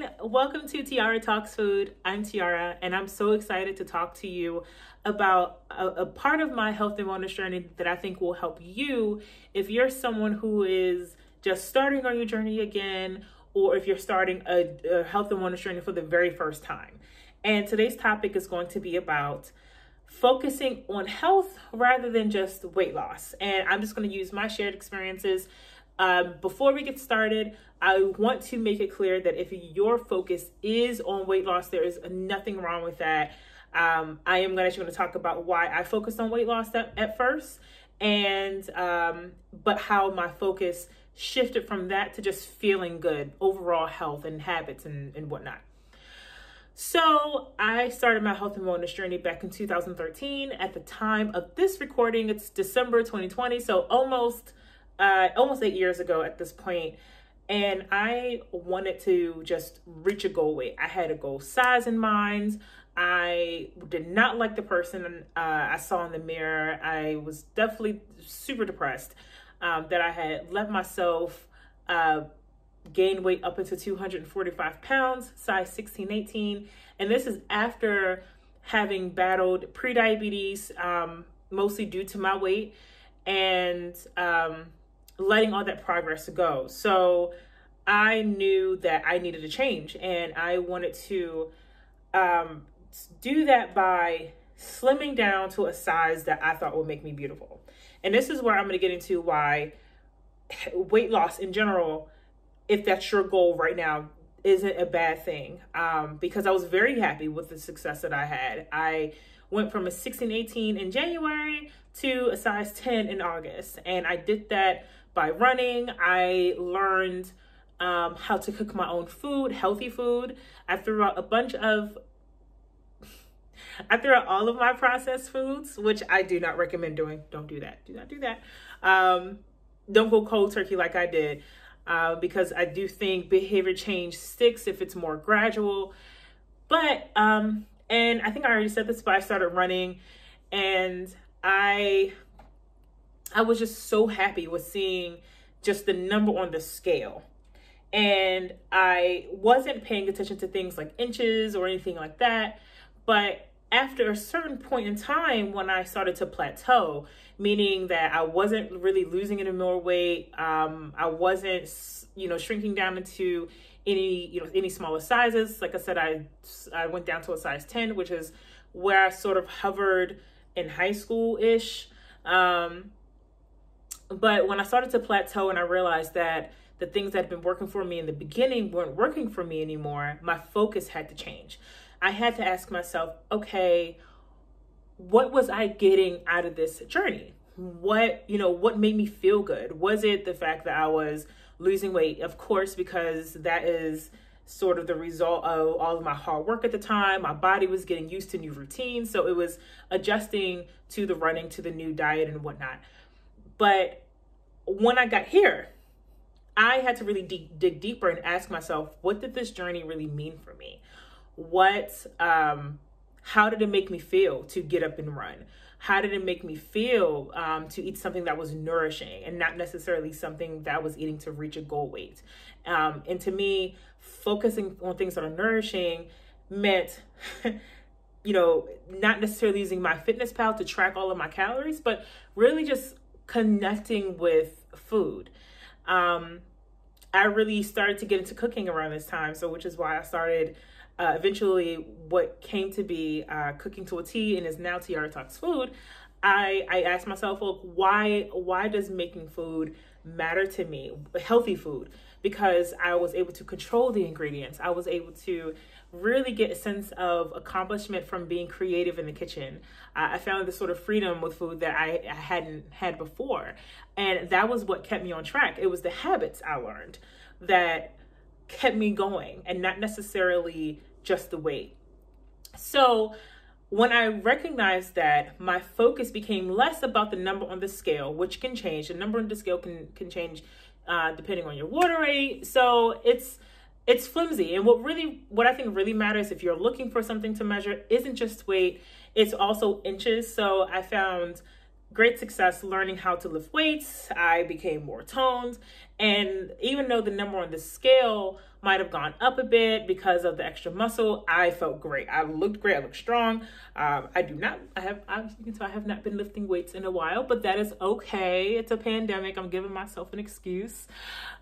everyone. Welcome to Tiara Talks Food. I'm Tiara, and I'm so excited to talk to you about a part of my health and wellness journey that I think will help you if you're someone who is just starting on your journey again, or if you're starting a health and wellness journey for the very first time. And today's topic is going to be about focusing on health rather than just weight loss. And I'm just going to use my shared experiences. Before we get started, I want to make it clear that if your focus is on weight loss, there is nothing wrong with that. I am actually going to talk about why I focused on weight loss at first, and but how my focus shifted from that to just feeling good, overall health and habits and whatnot. So I started my health and wellness journey back in 2013. At the time of this recording, it's December 2020, so almost 8 years ago at this point. And I wanted to just reach a goal weight. I had a goal size in mind. I did not like the person I saw in the mirror. I was definitely super depressed that I had let myself gain weight up into 245 pounds, size 16, 18. And this is after having battled prediabetes, mostly due to my weight, and letting all that progress go. So I knew that I needed to change, and I wanted to do that by slimming down to a size that I thought would make me beautiful. And this is where I'm going to get into why weight loss in general, if that's your goal right now, isn't a bad thing. Because I was very happy with the success that I had. I went from a 16, 18 in January to a size 10 in August. And I did that by running. I learned how to cook my own food, healthy food. I threw out all of my processed foods, which I do not recommend doing. Don't do that. Do not do that. Don't go cold turkey like I did, because I do think behavior change sticks if it's more gradual. But, and I think I already said this, but I started running, and I was just so happy with seeing just the number on the scale. And I wasn't paying attention to things like inches or anything like that. But after a certain point in time, when I started to plateau, meaning that I wasn't really losing any more weight, I wasn't, shrinking down into any smaller sizes. Like I said, I went down to a size 10, which is where I sort of hovered in high school-ish. But when I started to plateau and I realized that the things that had been working for me in the beginning weren't working for me anymore, my focus had to change. I had to ask myself, okay, what was I getting out of this journey? What made me feel good? Was it the fact that I was losing weight? Of course, because that is sort of the result of all of my hard work at the time. My body was getting used to new routines. So it was adjusting to the running, to the new diet and whatnot. But when I got here, I had to really dig deeper and ask myself, what did this journey really mean for me? How did it make me feel to get up and run? How did it make me feel to eat something that was nourishing and not necessarily something that I was eating to reach a goal weight? And to me, focusing on things that are nourishing meant, not necessarily using MyFitnessPal to track all of my calories, but really just connecting with food. I really started to get into cooking around this time, which is why I started eventually what came to be Cooking to a T and is now Tiara Talks Food. I asked myself, well, why does making food matter to me? Healthy food, because I was able to control the ingredients. I was able to really get a sense of accomplishment from being creative in the kitchen. I found this sort of freedom with food that I hadn't had before. And that was what kept me on track. It was the habits I learned that kept me going, and not necessarily just the weight. So when I recognized that, my focus became less about the number on the scale, which can change. The number on the scale can change depending on your water rate. So it's flimsy. And what I think really matters if you're looking for something to measure isn't just weight, it's also inches. So I found great success learning how to lift weights. I became more toned. And even though the number on the scale might have gone up a bit because of the extra muscle, I felt great. I looked great. I looked strong. I have not been lifting weights in a while, but that is okay. It's a pandemic. I'm giving myself an excuse.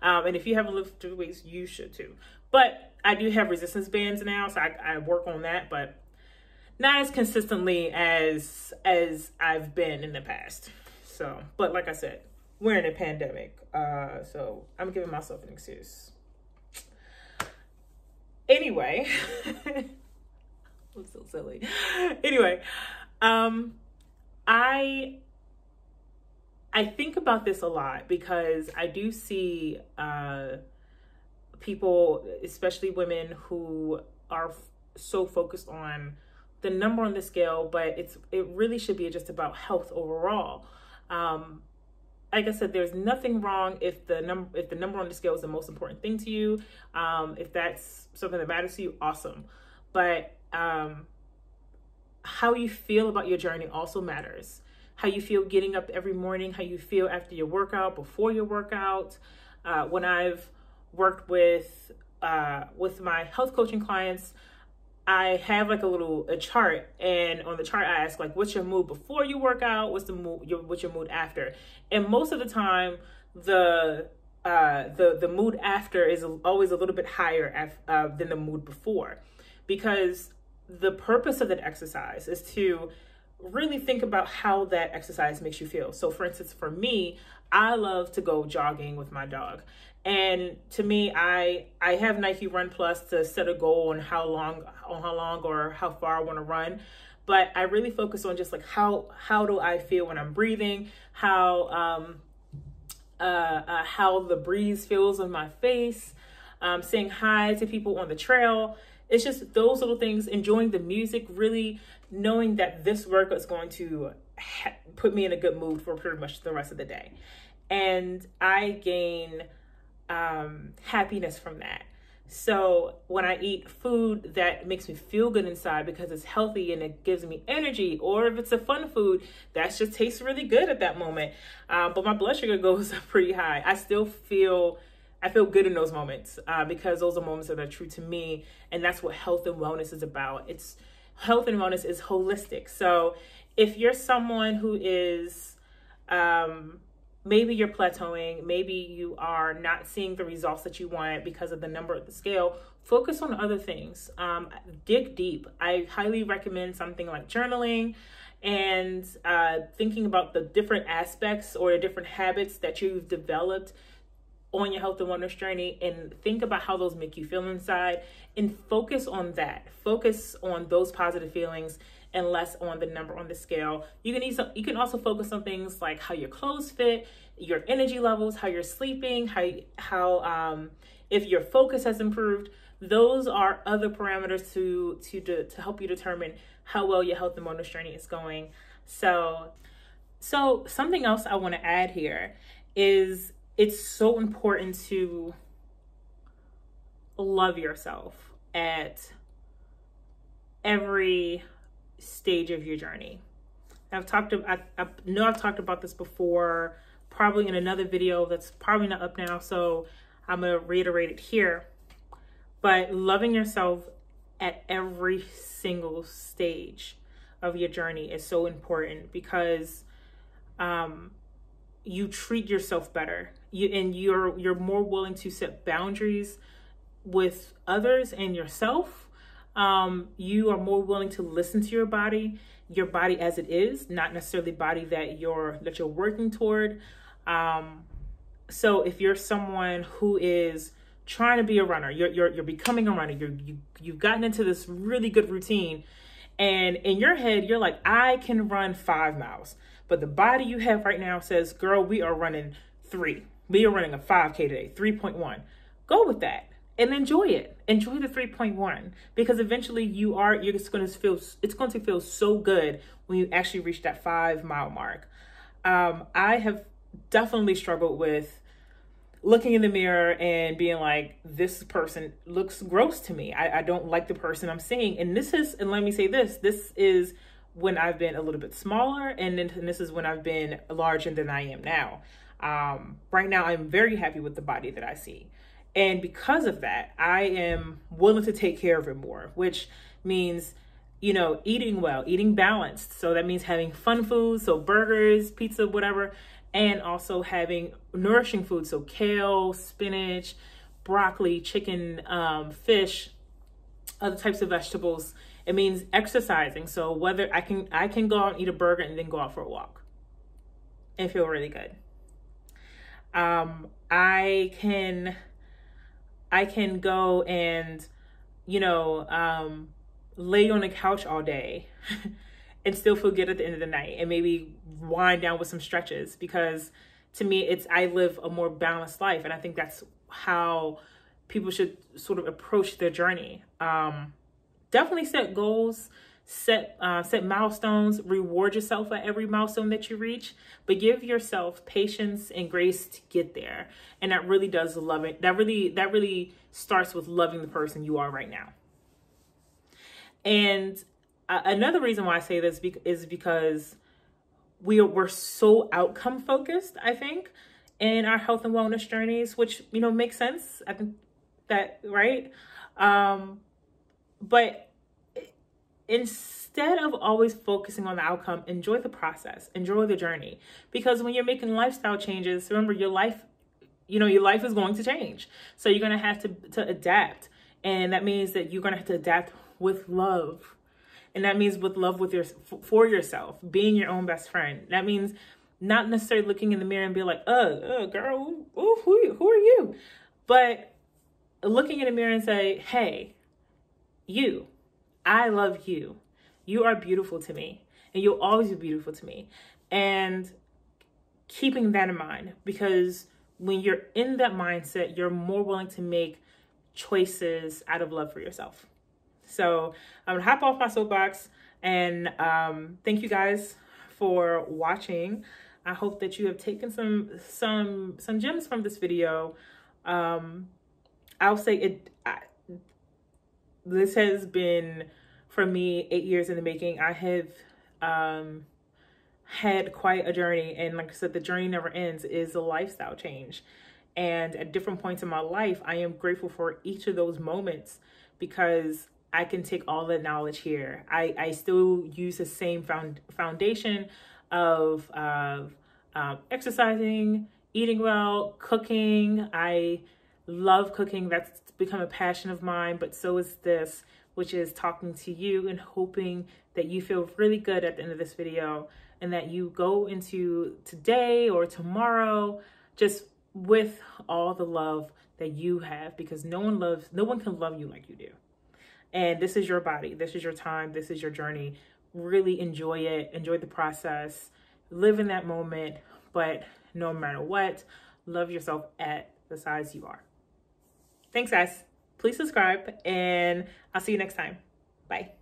And if you haven't lifted weights, you should too. But I do have resistance bands now, so I work on that, but not as consistently as I've been in the past. So, but like I said, we're in a pandemic, so I'm giving myself an excuse. Anyway, I'm so silly. Anyway, I think about this a lot because I do see people, especially women, who are so focused on the number on the scale, but it really should be just about health overall. Like I said, there's nothing wrong if the number on the scale is the most important thing to you. If that's something that matters to you, awesome. But how you feel about your journey also matters. How you feel getting up every morning, how you feel after your workout, before your workout. When I've worked with my health coaching clients, I have like a chart, and on the chart I ask like, what's your mood before you work out? What's your mood after? And most of the time, the mood after is always a little bit higher than the mood before, because the purpose of that exercise is to really think about how that exercise makes you feel. So for instance, for me, I love to go jogging with my dog. And to me, I have Nike Run Plus to set a goal on how long or how far I want to run. But I really focus on just like how do I feel when I'm breathing, how the breeze feels on my face, saying hi to people on the trail. It's just those little things, enjoying the music, really knowing that this workout is going to put me in a good mood for pretty much the rest of the day. And I gain happiness from that. So when I eat food that makes me feel good inside because it's healthy and it gives me energy, or if it's a fun food that just tastes really good at that moment, but my blood sugar goes up pretty high, I feel good in those moments because those are moments that are true to me, and that's what health and wellness is about. Health and wellness is holistic. So if you're someone who is maybe you're plateauing, maybe you are not seeing the results that you want because of the number of the scale, focus on other things. Dig deep. I highly recommend something like journaling and thinking about the different aspects or the different habits that you've developed on your health and wellness journey, and think about how those make you feel inside, and focus on that. Focus on those positive feelings and less on the number on the scale. You can also focus on things like how your clothes fit, your energy levels, how you're sleeping, how if your focus has improved. Those are other parameters to help you determine how well your health and wellness journey is going. So something else I want to add here is it's so important to love yourself at every stage of your journey. I know I've talked about this before, probably in another video that's probably not up now, so I'm going to reiterate it here. But loving yourself at every single stage of your journey is so important, because you treat yourself better. You're more willing to set boundaries with others and yourself. You are more willing to listen to your body as it is, not necessarily body that you're working toward. So if you're someone who is trying to be a runner, you're becoming a runner, you've gotten into this really good routine, and in your head you're like, I can run 5 miles, but the body you have right now says, girl, we are running 3. We are running a 5K today, 3.1. Go with that and enjoy it. Enjoy the 3.1, because eventually it's going to feel so good when you actually reach that 5 mile mark. I have definitely struggled with looking in the mirror and being like, this person looks gross to me. I don't like the person I'm seeing. And let me say this is when I've been a little bit smaller, and this is when I've been larger than I am now. Right now, I'm very happy with the body that I see. And because of that, I am willing to take care of it more, which means, you know, eating well, eating balanced. So that means having fun foods, so burgers, pizza, whatever, and also having nourishing food, so kale, spinach, broccoli, chicken, fish, other types of vegetables. It means exercising. So whether I can go out and eat a burger and then go out for a walk and feel really good. I can go and, you know, lay on the couch all day and still feel good at the end of the night, and maybe wind down with some stretches, because to me, I live a more balanced life. And I think that's how people should sort of approach their journey. Definitely set goals, set milestones, reward yourself at every milestone that you reach, but give yourself patience and grace to get there. And that really does love it. That really starts with loving the person you are right now. And another reason why I say this is because we're so outcome focused, I think, in our health and wellness journeys, which, you know, makes sense. I think that, right? But instead of always focusing on the outcome, enjoy the process, enjoy the journey. Because when you're making lifestyle changes, remember, your life is going to change. So you're going to have to adapt. And that means that you're going to have to adapt with love. And that means with love for yourself, being your own best friend. That means not necessarily looking in the mirror and be like, girl, who are you? But looking in the mirror and say, hey, I love you. You are beautiful to me, and you'll always be beautiful to me. And keeping that in mind, because when you're in that mindset, you're more willing to make choices out of love for yourself. So I'm gonna hop off my soapbox, and thank you guys for watching. I hope that you have taken some gems from this video. I'll say this has been, for me, 8 years in the making. I have had quite a journey, and like I said, the journey never ends. It is a lifestyle change, and at different points in my life, I am grateful for each of those moments, because I can take all the knowledge here. I still use the same foundation of exercising, eating well, cooking. I love cooking. That's become a passion of mine, but so is this, which is talking to you and hoping that you feel really good at the end of this video, and that you go into today or tomorrow just with all the love that you have, because no one can love you like you do. And this is your body, this is your time, this is your journey. Really enjoy it, enjoy the process, live in that moment, but no matter what, love yourself at the size you are. Thanks, guys. Please subscribe, and I'll see you next time. Bye.